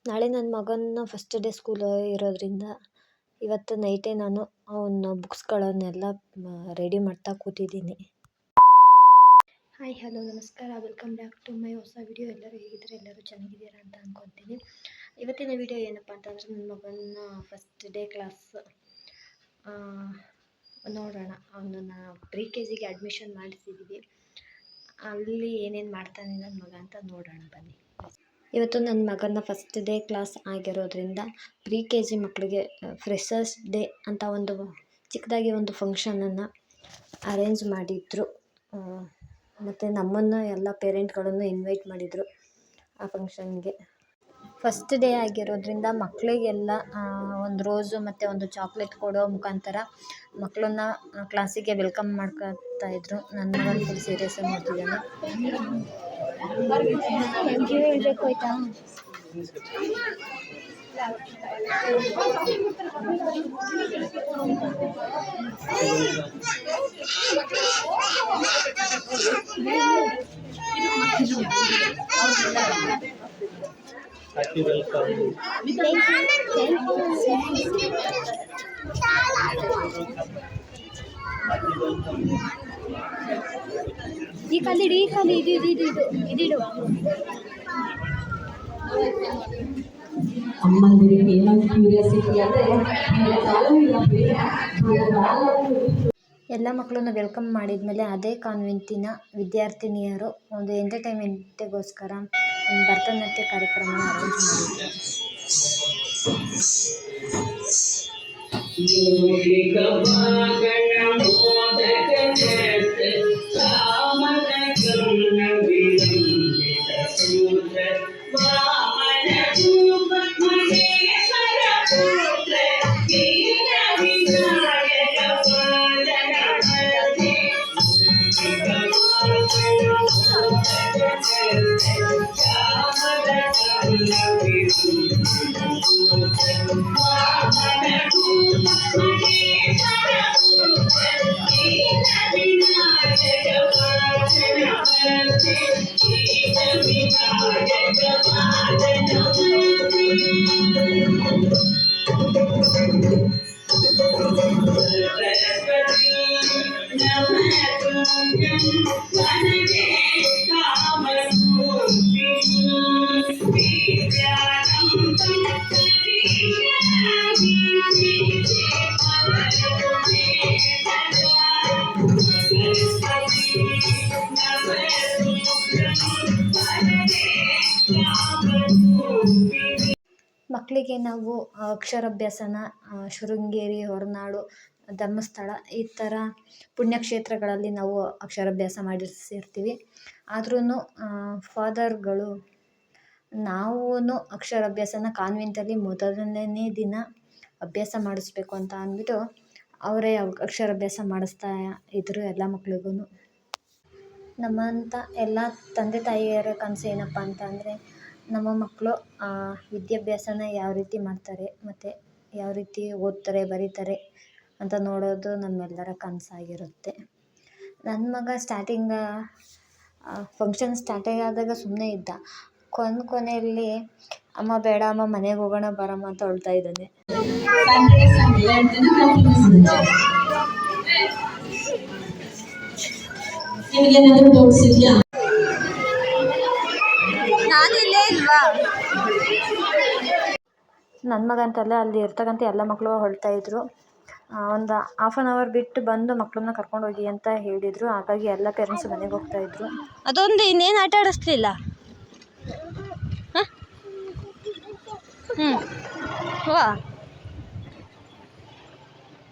ನಾಳೆ ನನ್ನ ಮಗನ ಫಸ್ಟ್ ಡೇ ಸ್ಕೂಲ್ ಇರೋದ್ರಿಂದ ಇವತ್ತು ನೈಟೇ ನಾನು ಅವನ ಬುಕ್ಸ್ಗಳನ್ನೆಲ್ಲ ರೆಡಿ ಮಾಡ್ತಾ ಕೂತಿದ್ದೀನಿ. ಹಾಯ್ ಹಲೋ ನಮಸ್ಕಾರ, ವೆಲ್ಕಮ್ ಬ್ಯಾಕ್ ಟು ಮೈ ಹೊಸ ವಿಡಿಯೋ. ಎಲ್ಲರೂ ಹೇಗಿದ್ದಾರೆ? ಎಲ್ಲರೂ ಚೆನ್ನಾಗಿದ್ದೀರಾ ಅಂತ ಅಂದ್ಕೊತೀನಿ. ಇವತ್ತಿನ ವಿಡಿಯೋ ಏನಪ್ಪ ಅಂತಂದರೆ ನನ್ನ ಮಗನ ಫಸ್ಟ್ ಡೇ ಕ್ಲಾಸ್ ನೋಡೋಣ. ಅವನನ್ನು ಪ್ರಿ KGಗೆ ಅಡ್ಮಿಷನ್ ಮಾಡಿಸಿದ್ದೀವಿ. ಅಲ್ಲಿ ಏನೇನು ಮಾಡ್ತಾನೆ ನನ್ನ ಮಗ ಅಂತ ನೋಡೋಣ ಬನ್ನಿ. ಇವತ್ತು ನನ್ನ ಮಗನ ಫಸ್ಟ್ ಡೇ ಕ್ಲಾಸ್ ಆಗಿರೋದ್ರಿಂದ ಪ್ರಿ KG ಮಕ್ಕಳಿಗೆ ಫ್ರೆಷರ್ಸ್ ಡೇ ಅಂತ ಒಂದು ಚಿಕ್ಕದಾಗಿ ಒಂದು ಫಂಕ್ಷನನ್ನು ಅರೇಂಜ್ ಮಾಡಿದ್ರು. ಮತ್ತು ನಮ್ಮನ್ನು ಎಲ್ಲ ಪೇರೆಂಟ್ಗಳನ್ನು ಇನ್ವೈಟ್ ಮಾಡಿದರು ಆ ಫಂಕ್ಷನ್ಗೆ. ಫಸ್ಟ್ ಡೇ ಆಗಿರೋದ್ರಿಂದ ಮಕ್ಕಳಿಗೆಲ್ಲ ಒಂದು ರೋಸು ಮತ್ತು ಒಂದು ಚಾಕ್ಲೇಟ್ ಕೊಡೋ ಮುಖಾಂತರ ಮಕ್ಕಳನ್ನ ಕ್ಲಾಸಿಗೆ ವೆಲ್ಕಮ್ ಮಾಡ್ಕೊತಾ ಇದ್ರು. ನನ್ನ ಮಗ ಫುಲ್ ಸೀರಿಯಸ್ ಆಗಿ ಮಾಡ್ತಿದ್ದಾನೆ. ಹೇಳಬೇಕು ಆಯಿತಾ? Happy welcome. ಈ ಖಾಲಿ ಇದಿಡು. ಅಮ್ಮಂದಿರಿಗೆ ಏನೊಂದು ಕ್ಯೂರಿಯಾಸಿಟಿ ಅಂದರೆ ಎಲ್ಲ ಮಕ್ಕಳನ್ನು ವೆಲ್ಕಮ್ ಮಾಡಿದ್ಮೇಲೆ ಅದೇ ಕಾನ್ವೆಂಟಿನ ವಿದ್ಯಾರ್ಥಿನಿಯರು ಒಂದು ಎಂಟರ್ಟೈನ್ಮೆಂಟಿಗೋಸ್ಕರ ಒಂದು ಭರತನಾಟ್ಯ ಕಾರ್ಯಕ್ರಮನ ಅರೇಂಜ್ ಮಾಡಿದ್ರು. ಮಕ್ಕಳಿಗೆ ನಾವು ಅಕ್ಷರಾಭ್ಯಾಸನ ಶೃಂಗೇರಿ, ಹೊರನಾಡು, ಧರ್ಮಸ್ಥಳ ಈ ಥರ ಪುಣ್ಯಕ್ಷೇತ್ರಗಳಲ್ಲಿ ನಾವು ಅಕ್ಷರಾಭ್ಯಾಸ ಮಾಡಿಸಿರ್ತೀವಿ. ಆದ್ರೂ ಫಾದರ್ಗಳು ನಾವೂ ಅಕ್ಷರಾಭ್ಯಾಸನ ಕಾನ್ವೆಂಟಲ್ಲಿ ಮೊದಲನೇ ದಿನ ಅಭ್ಯಾಸ ಮಾಡಿಸ್ಬೇಕು ಅಂತ ಅಂದ್ಬಿಟ್ಟು ಅವರೇ ಅಕ್ಷರಾಭ್ಯಾಸ ಮಾಡಿಸ್ತಾ ಇದ್ದರು ಎಲ್ಲ ಮಕ್ಳಿಗೂ. ನಮ್ಮಂಥ ಎಲ್ಲ ತಂದೆ ತಾಯಿಯರ ಕನಸು ಏನಪ್ಪ ಅಂತ ಅಂದರೆ ನಮ್ಮ ಮಕ್ಕಳು ವಿದ್ಯಾಭ್ಯಾಸನ ಯಾವ ರೀತಿ ಮಾಡ್ತಾರೆ ಮತ್ತು ಯಾವ ರೀತಿ ಓದ್ತಾರೆ ಬರೀತಾರೆ ಅಂತ ನೋಡೋದು ನಮ್ಮೆಲ್ಲರ ಕನಸಾಗಿರುತ್ತೆ. ನನ್ನ ಮಗ ಫಂಕ್ಷನ್ ಸ್ಟಾರ್ಟಿಂಗ್ ಆದಾಗ ಸುಮ್ಮನೆ ಇದ್ದ. ಕೊನೆಯಲ್ಲಿ ಅಮ್ಮ ಬೇಡ ಅಮ್ಮ ಮನೆಗೆ ಹೋಗೋಣ ಬರಮ್ಮ ಅಂತ ಅಳ್ತಾ ಇದ್ದಾನೆ. ನನ್ನ ಮಗ ಅಂತಲ್ಲ, ಅಲ್ಲಿ ಇರ್ತಕ್ಕಂಥ ಎಲ್ಲ ಮಕ್ಕಳು ಹೊಳ್ತಾ ಇದ್ರು. ಒಂದು ½ an hour ಬಿಟ್ಟು ಬಂದು ಮಕ್ಕಳನ್ನ ಕರ್ಕೊಂಡೋಗಿ ಅಂತ ಹೇಳಿದರು. ಹಾಗಾಗಿ ಎಲ್ಲ ಪೇರೆಂಟ್ಸ್ ಮನೆಗೆ ಹೋಗ್ತಾಯಿದ್ರು. ಅದೊಂದು ಇನ್ನೇನು ಆಟ ಆಡಿಸ್ಲಿಲ್ಲ. ವಾ,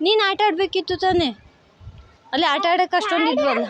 ನೀನು ಆಟ ಆಡಬೇಕಿತ್ತು ತಾನೇ, ಅಲ್ಲಿ ಆಟ ಆಡೋಕ್ಕೆ ಅಷ್ಟೊಂದು ಇದ್ವಲ್ಲ.